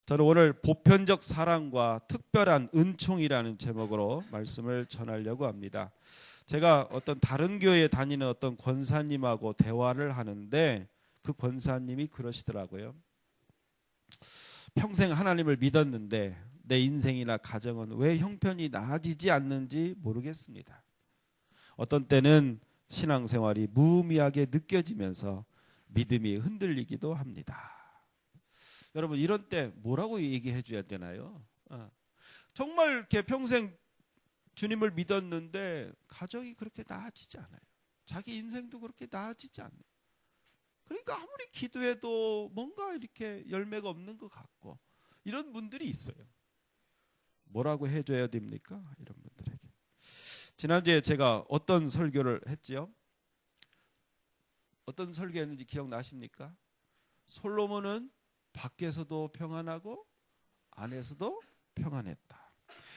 저는 오늘 보편적 사랑과 특별한 은총이라는 제목으로 말씀을 전하려고 합니다. 제가 어떤 다른 교회에 다니는 어떤 권사님하고 대화를 하는데 그 권사님이 그러시더라고요. 평생 하나님을 믿었는데 내 인생이나 가정은 왜 형편이 나아지지 않는지 모르겠습니다. 어떤 때는 신앙생활이 무의미하게 느껴지면서 믿음이 흔들리기도 합니다. 여러분, 이런 때 뭐라고 얘기해 줘야 되나요? 정말 이렇게 평생 주님을 믿었는데 가정이 그렇게 나아지지 않아요. 자기 인생도 그렇게 나아지지 않아요. 그러니까 아무리 기도해도 뭔가 이렇게 열매가 없는 것 같고 이런 분들이 있어요. 뭐라고 해줘야 됩니까? 이런 분들에게. 지난주에 제가 어떤 설교를 했지요? 어떤 설교했는지 기억나십니까? 솔로몬은 밖에서도 평안하고 안에서도 평안했다.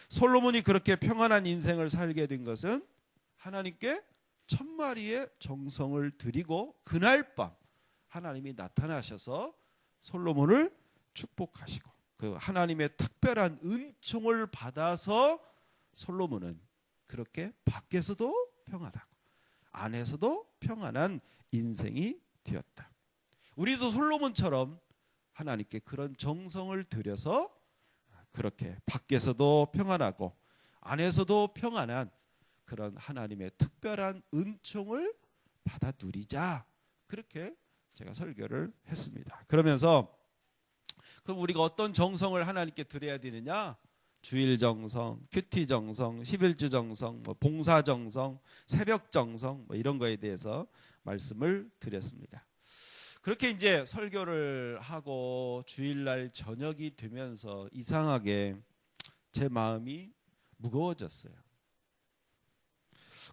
솔로몬이 그렇게 평안한 인생을 살게 된 것은 하나님께 1000마리의 정성을 드리고 그날 밤 하나님이 나타나셔서 솔로몬을 축복하시고 그 하나님의 특별한 은총을 받아서 솔로몬은 그렇게 밖에서도 평안하고 안에서도 평안한 인생이 되었다. 우리도 솔로몬처럼 하나님께 그런 정성을 들여서 그렇게 밖에서도 평안하고 안에서도 평안한 그런 하나님의 특별한 은총을 받아 누리자. 그렇게 제가 설교를 했습니다. 그러면서 그럼 우리가 어떤 정성을 하나님께 드려야 되느냐? 주일 정성, 큐티 정성, 11주 정성, 봉사 정성, 새벽 정성 이런 거에 대해서 말씀을 드렸습니다. 그렇게 이제 설교를 하고 주일날 저녁이 되면서 이상하게 제 마음이 무거워졌어요.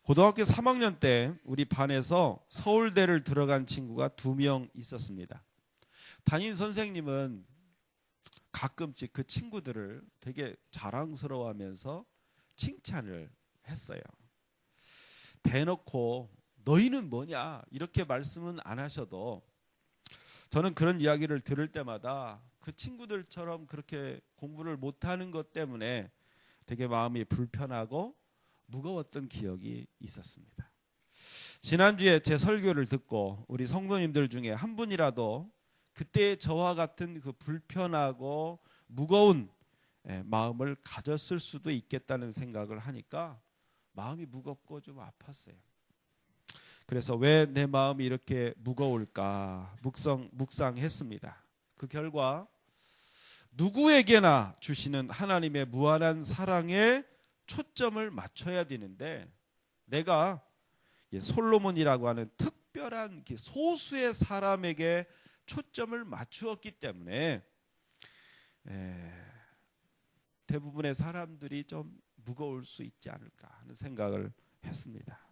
고등학교 3학년 때 우리 반에서 서울대를 들어간 친구가 2명 있었습니다. 담임 선생님은 가끔씩 그 친구들을 되게 자랑스러워하면서 칭찬을 했어요. 대놓고 너희는 뭐냐 이렇게 말씀은 안 하셔도 저는 그런 이야기를 들을 때마다 그 친구들처럼 그렇게 공부를 못하는 것 때문에 되게 마음이 불편하고 무거웠던 기억이 있었습니다. 지난주에 제 설교를 듣고 우리 성도님들 중에 한 분이라도 그때 저와 같은 그 불편하고 무거운 마음을 가졌을 수도 있겠다는 생각을 하니까 마음이 무겁고 좀 아팠어요. 그래서 왜 내 마음이 이렇게 무거울까 묵상했습니다. 그 결과 누구에게나 주시는 하나님의 무한한 사랑에 초점을 맞춰야 되는데 내가 솔로몬이라고 하는 특별한 소수의 사람에게 초점을 맞추었기 때문에 대부분의 사람들이 좀 무거울 수 있지 않을까 하는 생각을 했습니다.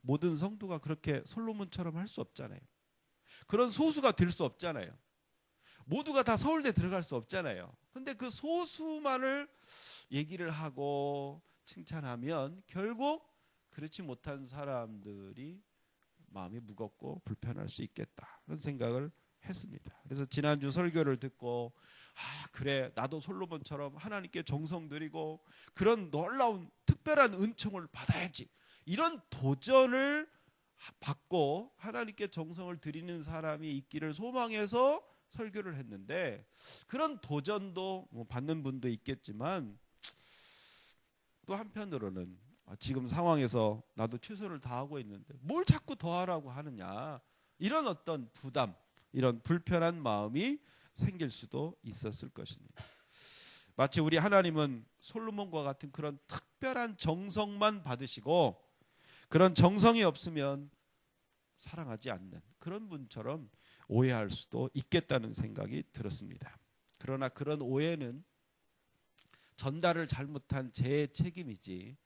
모든 성도가 그렇게 솔로몬처럼 할 수 없잖아요. 그런 소수가 될 수 없잖아요. 모두가 다 서울대 들어갈 수 없잖아요. 근데 그 소수만을 얘기를 하고 칭찬하면 결국 그렇지 못한 사람들이 마음이 무겁고 불편할 수 있겠다 그런 생각을 했습니다. 그래서 지난주 설교를 듣고 그래 나도 솔로몬처럼 하나님께 정성 드리고 그런 놀라운 특별한 은총을 받아야지 이런 도전을 받고 하나님께 정성을 드리는 사람이 있기를 소망해서 설교를 했는데 그런 도전도 받는 분도 있겠지만 또 한편으로는 지금 상황에서 나도 최선을 다하고 있는데 뭘 자꾸 더 하라고 하느냐 이런 어떤 부담 이런 불편한 마음이 생길 수도 있었을 것입니다. 마치 우리 하나님은 솔로몬과 같은 그런 특별한 정성만 받으시고 그런 정성이 없으면 사랑하지 않는 그런 분처럼 오해할 수도 있겠다는 생각이 들었습니다. 그러나 그런 오해는 전달을 잘못한 제 책임이지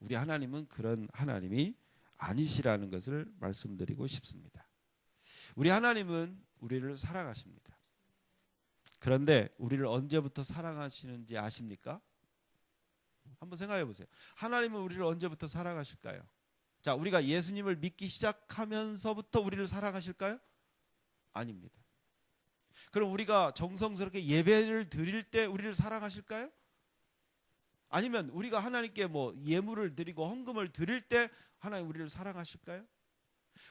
우리 하나님은 그런 하나님이 아니시라는 것을 말씀드리고 싶습니다. 우리 하나님은 우리를 사랑하십니다. 그런데 우리를 언제부터 사랑하시는지 아십니까? 한번 생각해 보세요. 하나님은 우리를 언제부터 사랑하실까요? 자, 우리가 예수님을 믿기 시작하면서부터 우리를 사랑하실까요? 아닙니다. 그럼 우리가 정성스럽게 예배를 드릴 때 우리를 사랑하실까요? 아니면 우리가 하나님께 뭐 예물을 드리고 헌금을 드릴 때 하나님 우리를 사랑하실까요?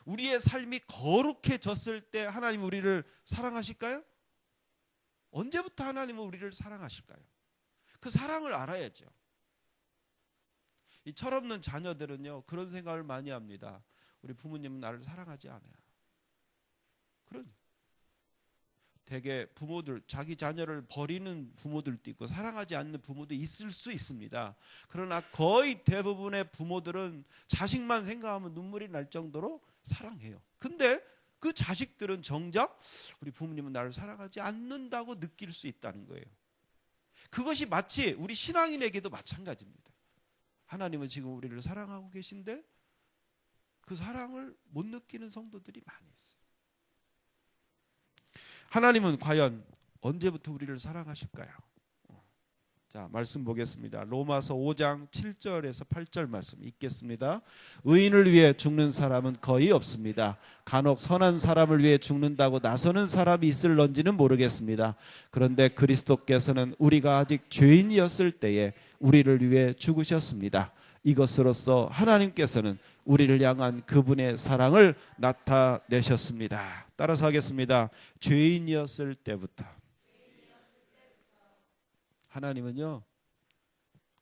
우리의 삶이 거룩해졌을 때 하나님 우리를 사랑하실까요? 언제부터 하나님은 우리를 사랑하실까요? 그 사랑을 알아야죠. 이 철없는 자녀들은요 그런 생각을 많이 합니다. 우리 부모님은 나를 사랑하지 않아요. 그런 대개 부모들 자기 자녀를 버리는 부모들도 있고 사랑하지 않는 부모도 있을 수 있습니다. 그러나 거의 대부분의 부모들은 자식만 생각하면 눈물이 날 정도로 사랑해요. 근데 그 자식들은 정작 우리 부모님은 나를 사랑하지 않는다고 느낄 수 있다는 거예요. 그것이 마치 우리 신앙인에게도 마찬가지입니다. 하나님은 지금 우리를 사랑하고 계신데 그 사랑을 못 느끼는 성도들이 많이 있어요. 하나님은 과연 언제부터 우리를 사랑하실까요? 자, 말씀 보겠습니다. 로마서 5장 7절에서 8절 말씀 읽겠습니다. 의인을 위해 죽는 사람은 거의 없습니다. 간혹 선한 사람을 위해 죽는다고 나서는 사람이 있을런지는 모르겠습니다. 그런데 그리스도께서는 우리가 아직 죄인이었을 때에 우리를 위해 죽으셨습니다. 이것으로써 하나님께서는 우리를 향한 그분의 사랑을 나타내셨습니다. 따라서 하겠습니다. 죄인이었을 때부터. 하나님은요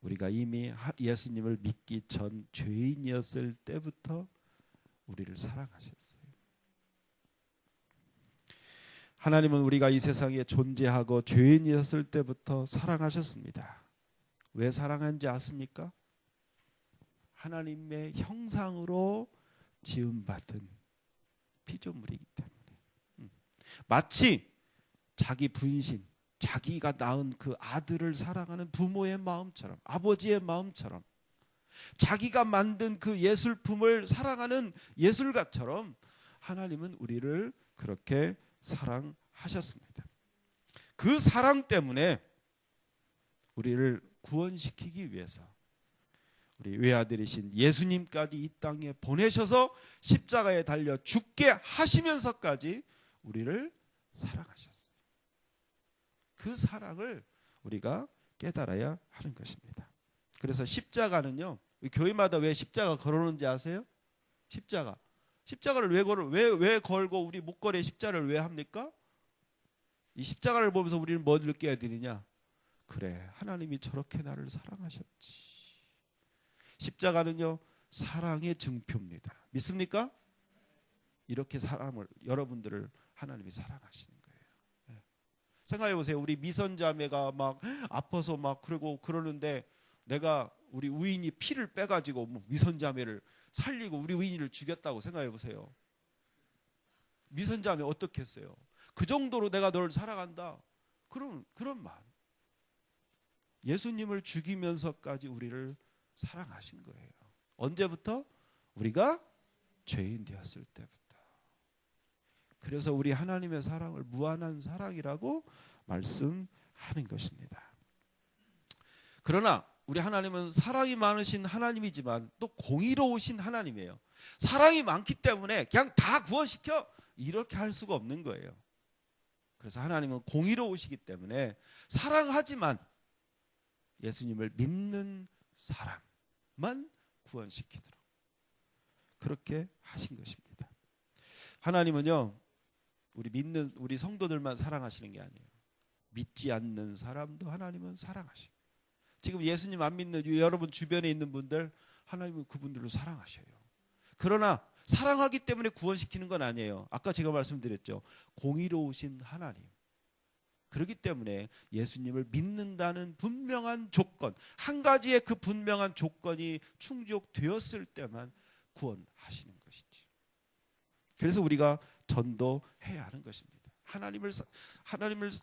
우리가 이미 예수님을 믿기 전 죄인이었을 때부터 우리를 사랑하셨어요. 하나님은 우리가 이 세상에 존재하고 죄인이었을 때부터 사랑하셨습니다. 왜 사랑한지 아십니까? 하나님의 형상으로 지음받은 피조물이기 때문에. 마치 자기 분신, 자기가 낳은 그 아들을 사랑하는 부모의 마음처럼, 아버지의 마음처럼, 자기가 만든 그 예술품을 사랑하는 예술가처럼 하나님은 우리를 그렇게 사랑하셨습니다. 그 사랑 때문에 우리를 구원시키기 위해서 우리 외아들이신 예수님까지 이 땅에 보내셔서 십자가에 달려 죽게 하시면서까지 우리를 사랑하셨어요. 그 사랑을 우리가 깨달아야 하는 것입니다. 그래서 십자가는요, 교회마다 왜 십자가 걸어놓는지 아세요? 십자가를 왜 걸고 우리 목걸이에 십자가를 왜 합니까? 이 십자가를 보면서 우리는 뭘 느껴야 되느냐? 그래, 하나님이 저렇게 나를 사랑하셨지. 십자가는요 사랑의 증표입니다. 믿습니까? 이렇게 여러분들을 하나님이 사랑하시는 거예요. 네. 생각해 보세요. 우리 미선자매가 막 아파서 막 그러는데 내가 우리 우인이 피를 빼가지고 미선자매를 살리고 우리 우인이를 죽였다고 생각해 보세요. 미선자매 어떻게 했어요? 그 정도로 내가 널 사랑한다. 그런 마음. 예수님을 죽이면서까지 우리를 사랑하신 거예요. 언제부터? 우리가 죄인 되었을 때부터. 그래서 우리 하나님의 사랑을 무한한 사랑이라고 말씀하는 것입니다. 그러나 우리 하나님은 사랑이 많으신 하나님이지만 또 공의로우신 하나님이에요. 사랑이 많기 때문에 그냥 다 구원시켜 이렇게 할 수가 없는 거예요. 그래서 하나님은 공의로우시기 때문에 사랑하지만 예수님을 믿는 사람만 구원시키도록 그렇게 하신 것입니다. 하나님은요 우리 성도들만 사랑하시는 게 아니에요. 믿지 않는 사람도 하나님은 사랑하시고, 지금 예수님 안 믿는 여러분 주변에 있는 분들 하나님은 그분들을 사랑하셔요. 그러나 사랑하기 때문에 구원시키는 건 아니에요. 아까 제가 말씀드렸죠. 공의로우신 하나님. 그렇기 때문에 예수님을 믿는다는 분명한 조건, 한 가지의 그 분명한 조건이 충족되었을 때만 구원하시는 것이지. 그래서 우리가 전도해야 하는 것입니다.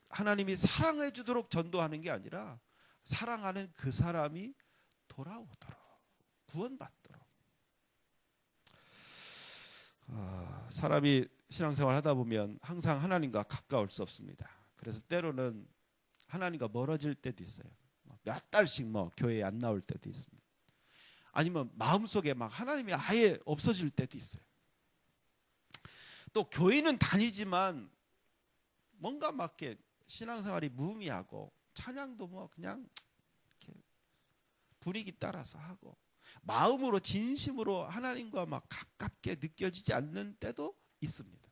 하나님이 사랑해 주도록 전도하는 게 아니라 사랑하는 그 사람이 돌아오도록, 구원받도록. 사람이 신앙생활 하다 보면 항상 하나님과 가까울 수 없습니다. 그래서 때로는 하나님과 멀어질 때도 있어요. 몇 달씩 교회에 안 나올 때도 있습니다. 아니면 마음속에 하나님이 아예 없어질 때도 있어요. 또 교회는 다니지만 뭔가 막 이렇게 신앙생활이 무의미하고 찬양도 뭐 그냥 이렇게 분위기 따라서 하고 마음으로 진심으로 하나님과 막 가깝게 느껴지지 않는 때도 있습니다.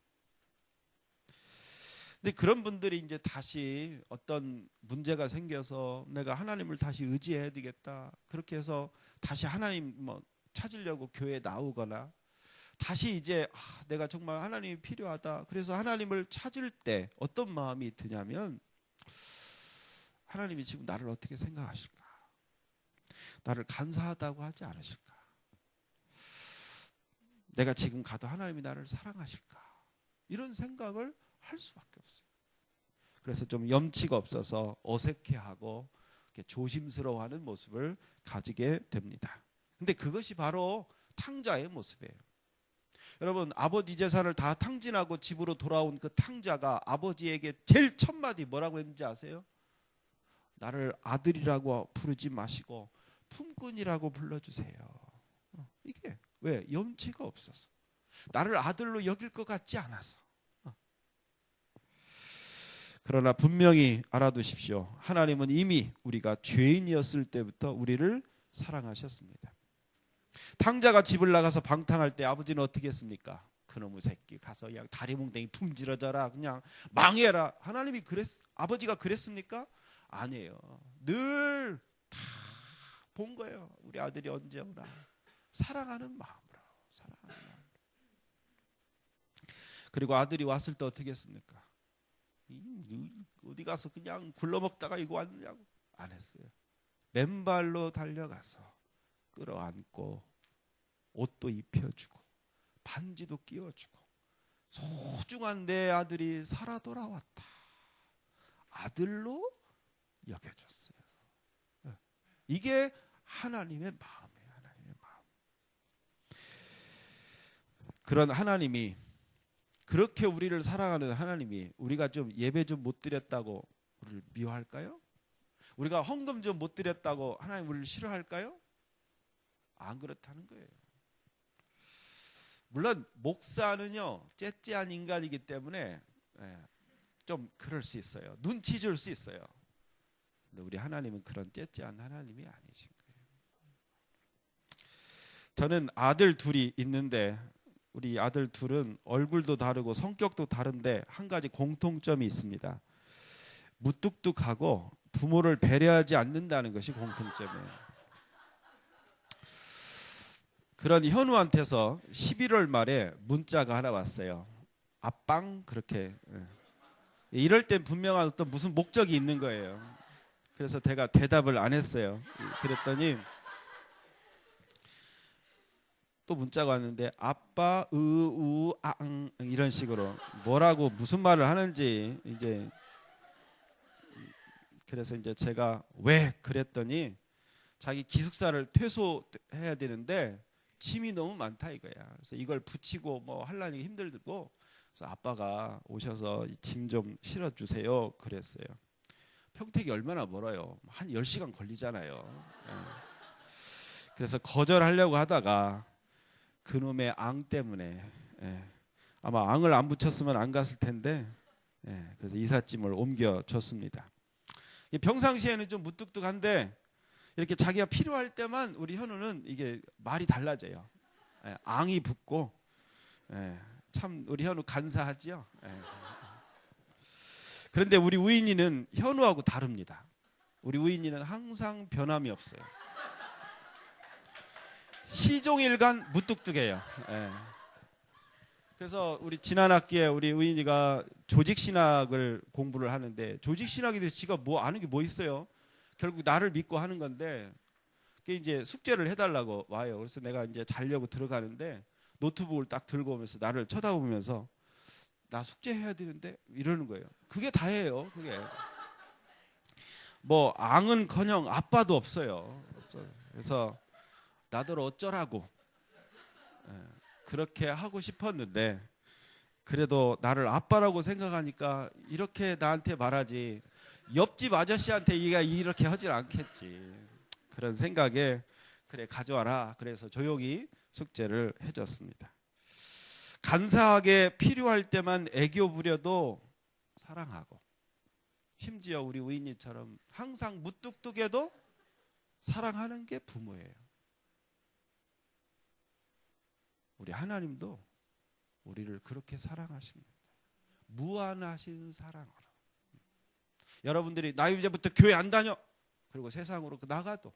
근데 그런 분들이 이제 다시 어떤 문제가 생겨서 내가 하나님을 다시 의지해야 되겠다, 그렇게 해서 다시 하나님 뭐 찾으려고 교회에 나오거나 다시 이제 내가 정말 하나님이 필요하다, 그래서 하나님을 찾을 때 어떤 마음이 드냐면, 하나님이 지금 나를 어떻게 생각하실까? 나를 간사하다고 하지 않으실까? 내가 지금 가도 하나님이 나를 사랑하실까? 이런 생각을 할 수밖에 없어요. 그래서 좀 염치가 없어서 어색해하고 조심스러워하는 모습을 가지게 됩니다. 근데 그것이 바로 탕자의 모습이에요. 여러분, 아버지 재산을 다 탕진하고 집으로 돌아온 그 탕자가 아버지에게 제일 첫 마디 뭐라고 했는지 아세요? 나를 아들이라고 부르지 마시고 품꾼이라고 불러주세요. 이게 왜? 염치가 없어서, 나를 아들로 여길 것 같지 않아서. 그러나 분명히 알아두십시오. 하나님은 이미 우리가 죄인이었을 때부터 우리를 사랑하셨습니다. 탕자가 집을 나가서 방탕할 때 아버지는 어떻게 했습니까? 그놈의 새끼 가서 그냥 다리몽댕이 풍지러져라, 그냥 망해라. 하나님이 아버지가 그랬습니까? 아니에요. 늘 다 본 거예요. 우리 아들이 언제 오나. 사랑하는 마음으로. 사랑하는 마음으로. 그리고 아들이 왔을 때 어떻게 했습니까? 어디 가서 그냥 굴러먹다가 이거 왔냐고 안 했어요. 맨발로 달려가서 끌어안고 옷도 입혀주고 반지도 끼워주고, 소중한 내 아들이 살아 돌아왔다, 아들로 여겨줬어요. 이게 하나님의 마음이에요. 하나님의 마음. 그런 하나님이, 그렇게 우리를 사랑하는 하나님이 우리가 좀 예배 좀 못 드렸다고 우리를 미워할까요? 우리가 헌금 좀 못 드렸다고 하나님 우리를 싫어할까요? 안 그렇다는 거예요. 물론 목사는요 째째한 인간이기 때문에 좀 그럴 수 있어요. 눈치 줄 수 있어요. 근데 우리 하나님은 그런 째째한 하나님이 아니신 거예요. 저는 아들 둘이 있는데 우리 아들 둘은 얼굴도 다르고 성격도 다른데 한 가지 공통점이 있습니다. 무뚝뚝하고 부모를 배려하지 않는다는 것이 공통점이에요. 그런 현우한테서 11월 말에 문자가 하나 왔어요. 아빵 그렇게. 이럴 땐 분명한 어떤 무슨 목적이 있는 거예요. 그래서 제가 대답을 안 했어요. 그랬더니 또 문자가 왔는데 아빠 으우앙 이런 식으로 뭐라고 무슨 말을 하는지 이제, 그래서 이제 제가 왜 그랬더니 자기 기숙사를 퇴소해야 되는데 짐이 너무 많다 이거야. 그래서 이걸 붙이고 뭐 하려니 힘들고, 그래서 아빠가 오셔서 짐 좀 실어주세요 그랬어요. 평택이 얼마나 멀어요. 한 10시간 걸리잖아요. 그래서 거절하려고 하다가 그놈의 앙 때문에, 아마 앙을 안 붙였으면 안 갔을 텐데, 그래서 이삿짐을 옮겨줬습니다. 평상시에는 좀 무뚝뚝한데 이렇게 자기가 필요할 때만 우리 현우는 이게 말이 달라져요. 앙이 붙고, 참 우리 현우 간사하지요. 그런데 우리 우인이는 현우하고 다릅니다. 우리 우인이는 항상 변함이 없어요. 시종일관 무뚝뚝해요. 그래서 우리 지난 학기에 우리 우인이가 조직신학을 공부를 하는데, 조직신학에 대해서 지가 뭐 아는 게 뭐 있어요? 결국 나를 믿고 하는 건데, 그게 이제 숙제를 해달라고 와요. 그래서 내가 이제 자려고 들어가는데 노트북을 딱 들고 오면서 나를 쳐다보면서 나 숙제해야 되는데 이러는 거예요. 그게 다예요. 그게 뭐 앙은커녕 아빠도 없어요. 그래서 나들 어쩌라고 그렇게 하고 싶었는데, 그래도 나를 아빠라고 생각하니까 이렇게 나한테 말하지, 옆집 아저씨한테 얘가 이렇게 하질 않겠지, 그런 생각에 그래 가져와라. 그래서 조용히 숙제를 해줬습니다. 간사하게 필요할 때만 애교 부려도 사랑하고, 심지어 우리 우인이처럼 항상 무뚝뚝해도 사랑하는 게 부모예요. 우리 하나님도 우리를 그렇게 사랑하십니다. 무한하신 사랑으로. 여러분들이 나 이제부터 교회 안 다녀, 그리고 세상으로 나가도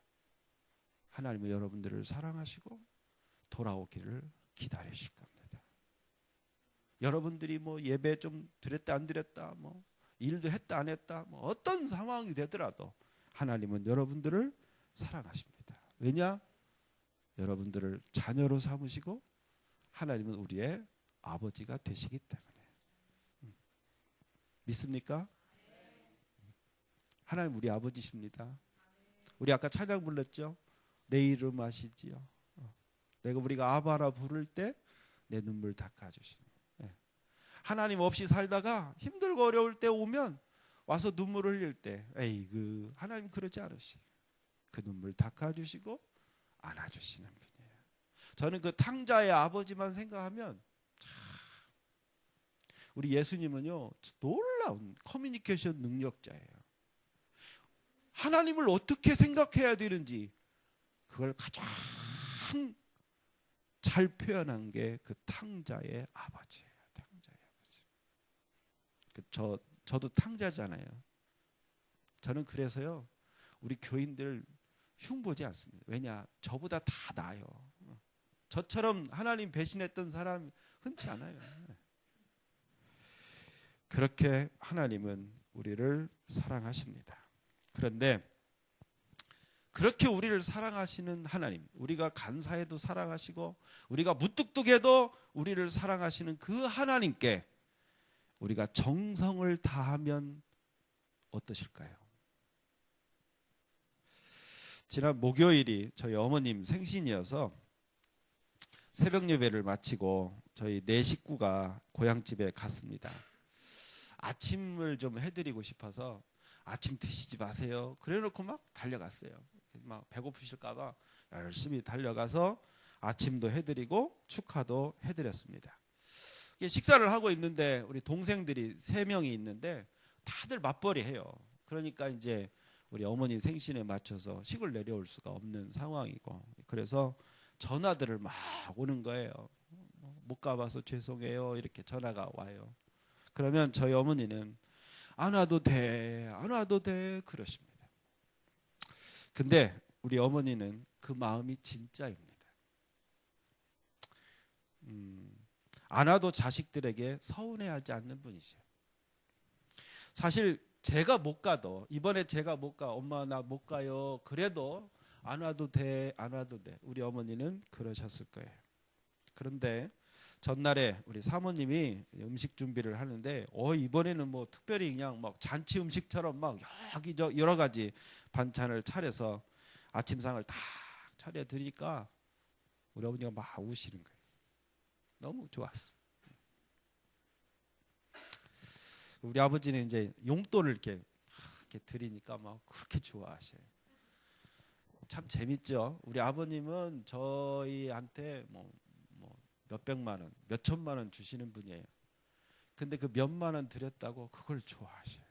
하나님은 여러분들을 사랑하시고 돌아오기를 기다리실 겁니다. 여러분들이 뭐 예배 좀 드렸다 안 드렸다, 뭐 일도 했다 안 했다, 뭐 어떤 상황이 되더라도 하나님은 여러분들을 사랑하십니다. 왜냐? 여러분들을 자녀로 삼으시고 하나님은 우리의 아버지가 되시기 때문에. 믿습니까? 하나님 우리 아버지십니다. 우리 아까 찬양 불렀죠? 내 이름 아시지요? 우리가 아바라 부를 때 내 눈물 닦아주시는. 하나님 없이 살다가 힘들고 어려울 때 오면 와서 눈물을 흘릴 때, 에이 하나님 그러지 않으시. 그 눈물 닦아주시고 안아주시는 분이에요. 저는 그 탕자의 아버지만 생각하면 참, 우리 예수님은요 놀라운 커뮤니케이션 능력자예요. 하나님을 어떻게 생각해야 되는지 그걸 가장 잘 표현한 게 그 탕자의 아버지예요. 탕자의 아버지. 저도 탕자잖아요. 저는 그래서요 우리 교인들 흉보지 않습니다. 왜냐? 저보다 다 나아요. 저처럼 하나님 배신했던 사람 흔치 않아요. 그렇게 하나님은 우리를 사랑하십니다. 그런데 그렇게 우리를 사랑하시는 하나님, 우리가 간사해도 사랑하시고 우리가 무뚝뚝해도 우리를 사랑하시는 그 하나님께 우리가 정성을 다하면 어떠실까요? 지난 목요일이 저희 어머님 생신이어서 새벽 예배를 마치고 저희 네 식구가 고향집에 갔습니다. 아침을 좀 해드리고 싶어서 아침 드시지 마세요. 그래놓고 막 달려갔어요. 막 배고프실까봐 열심히 달려가서 아침도 해드리고 축하도 해드렸습니다. 식사를 하고 있는데 우리 동생들이 3명이 있는데 다들 맞벌이 해요. 그러니까 이제 우리 어머니 생신에 맞춰서 시골 내려올 수가 없는 상황이고, 그래서 전화들을 막 오는 거예요. 못 가봐서 죄송해요. 이렇게 전화가 와요. 그러면 저희 어머니는 안 와도 돼, 안 와도 돼 그러십니다. 근데 우리 어머니는 그 마음이 진짜입니다. 안 와도 자식들에게 서운해하지 않는 분이세요. 사실 제가 못 가도, 이번에 제가 못 가, 엄마 나 못 가요, 그래도 안 와도 돼, 안 와도 돼, 우리 어머니는 그러셨을 거예요. 그런데 전날에 우리 사모님이 음식 준비를 하는데 이번에는 뭐 특별히 그냥 막 잔치 음식처럼 막 여러 가지 반찬을 차려서 아침상을 다 차려드리니까 우리 어머니가 막 우시는 거예요. 너무 좋았어. 우리 아버지는 이제 용돈을 이렇게 드리니까 막 그렇게 좋아하셔요. 참 재밌죠. 우리 아버님은 저희한테 뭐 몇백만 원, 몇천만 원 주시는 분이에요. 근데 그 몇만 원 드렸다고 그걸 좋아하셔요.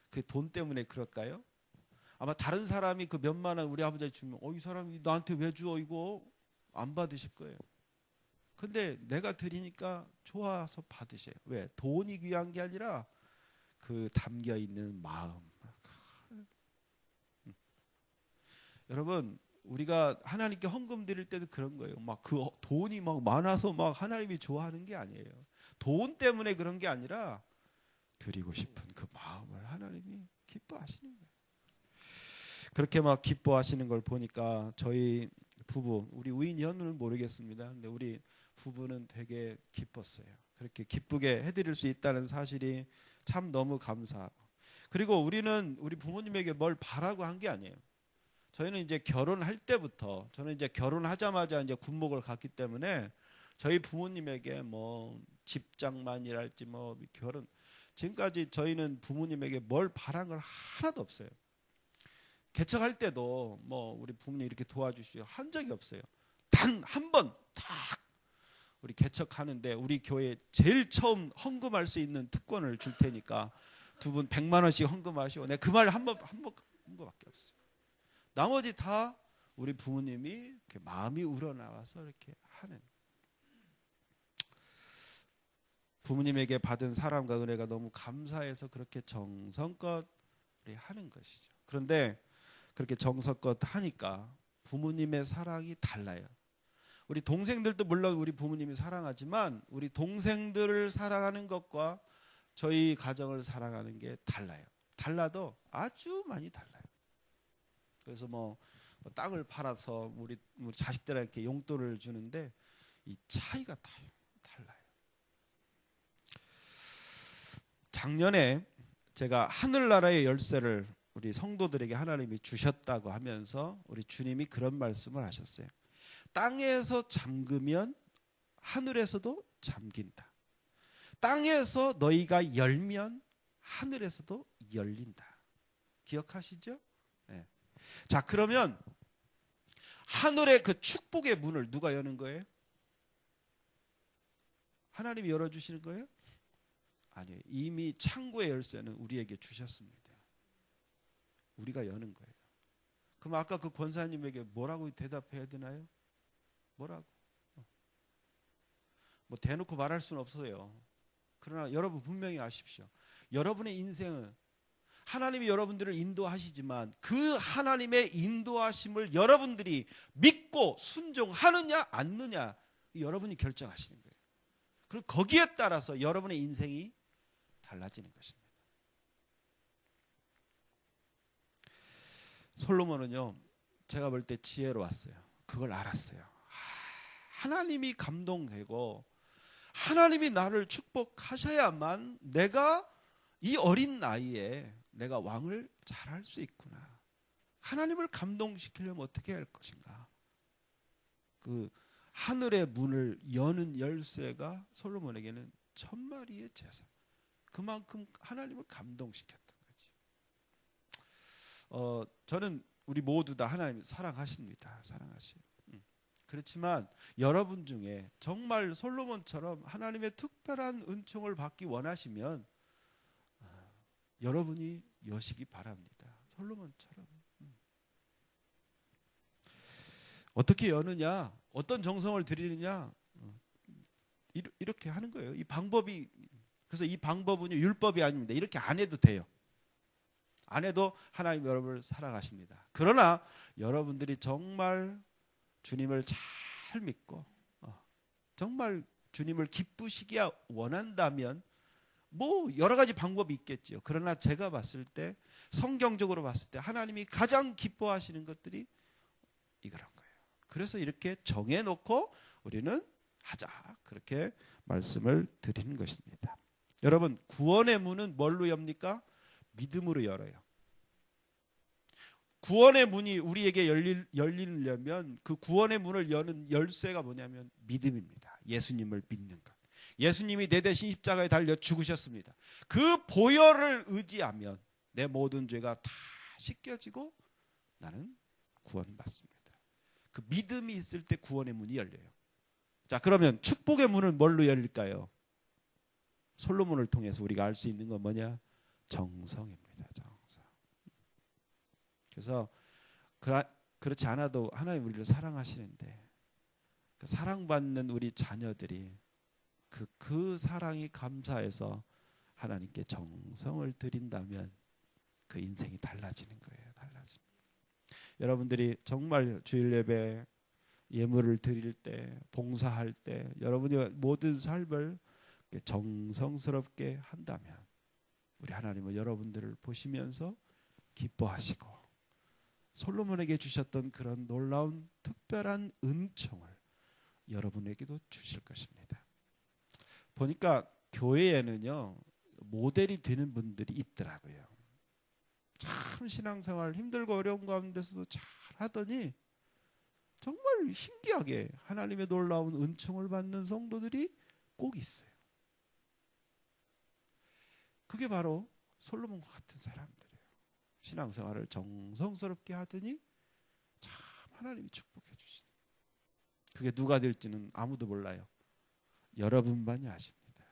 그 돈 때문에 그럴까요? 아마 다른 사람이 그 몇만 원 우리 아버지한테 주면 이 사람이 나한테 왜 줘, 이거 안 받으실 거예요. 근데 내가 드리니까 좋아서 받으셔요. 왜? 돈이 귀한 게 아니라 그 담겨 있는 마음. 여러분, 우리가 하나님께 헌금 드릴 때도 그런 거예요. 막 그 돈이 막 많아서 막 하나님이 좋아하는 게 아니에요. 돈 때문에 그런 게 아니라 드리고 싶은 그 마음을 하나님이 기뻐하시는 거예요. 그렇게 막 기뻐하시는 걸 보니까 저희 부부, 우리 우인 현우는 모르겠습니다. 근데 우리 부부는 되게 기뻤어요. 그렇게 기쁘게 해드릴 수 있다는 사실이 참 너무 감사하고, 그리고 우리는 우리 부모님에게 뭘 바라고 한 게 아니에요. 저희는 이제 결혼할 때부터, 저는 이제 결혼하자마자 이제 군목을 갔기 때문에 저희 부모님에게 뭐 집장만이랄지 뭐 결혼, 지금까지 저희는 부모님에게 뭘 바란 걸 하나도 없어요. 개척할 때도 뭐 우리 부모님 이렇게 도와주시고 한 적이 없어요. 단 한 번 딱 우리 개척하는데 우리 교회 제일 처음 헌금할 수 있는 특권을 줄 테니까 두 분 100만 원씩 헌금하시오. 내가 그 말 한 번밖에 없어요. 나머지 다 우리 부모님이 이렇게 마음이 우러나와서 이렇게 하는, 부모님에게 받은 사랑과 은혜가 너무 감사해서 그렇게 정성껏 하는 것이죠. 그런데 그렇게 정성껏 하니까 부모님의 사랑이 달라요. 우리 동생들도 물론 우리 부모님이 사랑하지만 우리 동생들을 사랑하는 것과 저희 가정을 사랑하는 게 달라요. 달라도 아주 많이 달라요. 그래서 뭐 땅을 팔아서 우리 자식들에게 용돈을 주는데 이 차이가 달라요. 작년에 제가 하늘나라의 열쇠를 우리 성도들에게 하나님이 주셨다고 하면서 우리 주님이 그런 말씀을 하셨어요. 땅에서 잠그면 하늘에서도 잠긴다. 땅에서 너희가 열면 하늘에서도 열린다. 기억하시죠? 네. 자, 그러면 하늘의 그 축복의 문을 누가 여는 거예요? 하나님이 열어주시는 거예요? 아니에요. 이미 창고의 열쇠는 우리에게 주셨습니다. 우리가 여는 거예요. 그럼 아까 그 권사님에게 뭐라고 대답해야 되나요? 뭐라고? 뭐 대놓고 말할 수는 없어요. 그러나 여러분 분명히 아십시오. 여러분의 인생은 하나님이 여러분들을 인도하시지만 그 하나님의 인도하심을 여러분들이 믿고 순종하느냐 않느냐 여러분이 결정하시는 거예요. 그리고 거기에 따라서 여러분의 인생이 달라지는 것입니다. 솔로몬은요, 제가 볼 때 지혜로웠어요. 그걸 알았어요. 하나님이 감동되고 하나님이 나를 축복하셔야만 내가 이 어린 나이에 내가 왕을 잘할 수 있구나. 하나님을 감동시키려면 어떻게 할 것인가. 그 하늘의 문을 여는 열쇠가 솔로몬에게는 1000마리의 제사. 그만큼 하나님을 감동시켰던 거지. 저는 우리 모두 다 하나님 사랑하십니다. 사랑하시요. 그렇지만 여러분 중에 정말 솔로몬처럼 하나님의 특별한 은총을 받기 원하시면 여러분이 여시기 바랍니다. 솔로몬처럼. 어떻게 여느냐, 어떤 정성을 들이느냐, 이렇게 하는 거예요. 이 방법이, 그래서 이 방법은요 율법이 아닙니다. 이렇게 안 해도 돼요. 안 해도 하나님 여러분을 사랑하십니다. 그러나 여러분들이 정말 주님을 잘 믿고 정말 주님을 기쁘시게 원한다면 뭐 여러 가지 방법이 있겠죠. 그러나 제가 봤을 때, 성경적으로 봤을 때 하나님이 가장 기뻐하시는 것들이 이거란 거예요. 그래서 이렇게 정해놓고 우리는 하자, 그렇게 말씀을 드리는 것입니다. 여러분, 구원의 문은 뭘로 엽니까? 믿음으로 열어요. 구원의 문이 우리에게 열리려면 그 구원의 문을 여는 열쇠가 뭐냐면 믿음입니다. 예수님을 믿는 것. 예수님이 내 대신 십자가에 달려 죽으셨습니다. 그 보혈을 의지하면 내 모든 죄가 다 씻겨지고 나는 구원받습니다. 그 믿음이 있을 때 구원의 문이 열려요. 자, 그러면 축복의 문은 뭘로 열릴까요? 솔로몬을 통해서 우리가 알 수 있는 건 뭐냐? 정성입니다. 정성. 그래서 그렇지 않아도 하나님 우리를 사랑하시는데 그 사랑받는 우리 자녀들이 그 사랑이 감사해서 하나님께 정성을 드린다면 그 인생이 달라지는 거예요. 달라집니다. 여러분들이 정말 주일 예배 예물을 드릴 때, 봉사할 때 여러분의 모든 삶을 정성스럽게 한다면 우리 하나님은 여러분들을 보시면서 기뻐하시고 솔로몬에게 주셨던 그런 놀라운 특별한 은총을 여러분에게도 주실 것입니다. 보니까 교회에는요 모델이 되는 분들이 있더라고요. 참 신앙생활 힘들고 어려운 가운데서도 잘 하더니 정말 신기하게 하나님의 놀라운 은총을 받는 성도들이 꼭 있어요. 그게 바로 솔로몬과 같은 사람들이에요. 신앙생활을 정성스럽게 하더니 참 하나님이 축복해 주시는. 그게 누가 될지는 아무도 몰라요. 여러분만이 아십니다.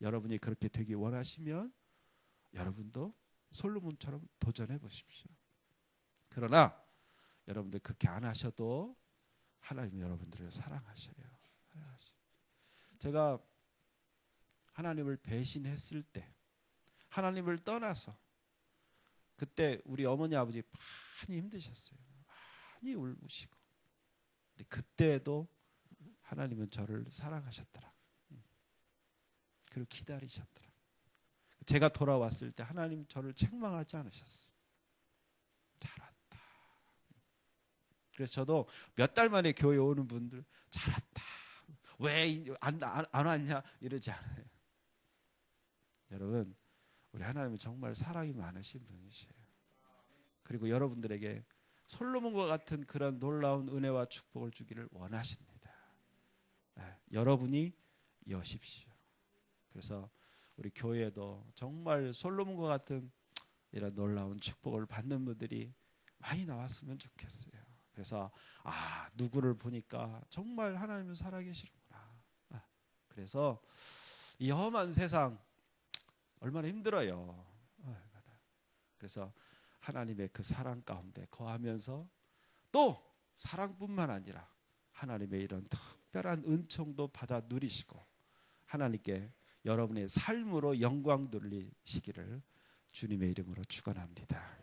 여러분이 그렇게 되기 원하시면 여러분도 솔로몬처럼 도전해 보십시오. 그러나 여러분들 그렇게 안 하셔도 하나님은 여러분들을 사랑하셔요. 제가 하나님을 배신했을 때, 하나님을 떠나서 그때 우리 어머니 아버지 많이 힘드셨어요. 많이 울으시고. 근데 그때도 하나님은 저를 사랑하셨더라. 그리고 기다리셨더라. 제가 돌아왔을 때 하나님 저를 책망하지 않으셨어요. 잘 왔다. 그래서 저도 몇 달 만에 교회 오는 분들 잘 왔다. 왜 안 왔냐 이러지 않아요. 여러분, 우리 하나님은 정말 사랑이 많으신 분이세요. 그리고 여러분들에게 솔로몬과 같은 그런 놀라운 은혜와 축복을 주기를 원하십니다. 여러분이 여십시오. 그래서 우리 교회도 정말 솔로몬과 같은 이런 놀라운 축복을 받는 분들이 많이 나왔으면 좋겠어요. 그래서 누구를 보니까 정말 하나님은 살아계시는구나. 그래서 이 험한 세상 얼마나 힘들어요. 그래서 하나님의 그 사랑 가운데 거하면서 또 사랑뿐만 아니라 하나님의 이런 특별한 은총도 받아 누리시고 하나님께 여러분의 삶으로 영광 돌리시기를 주님의 이름으로 축원합니다.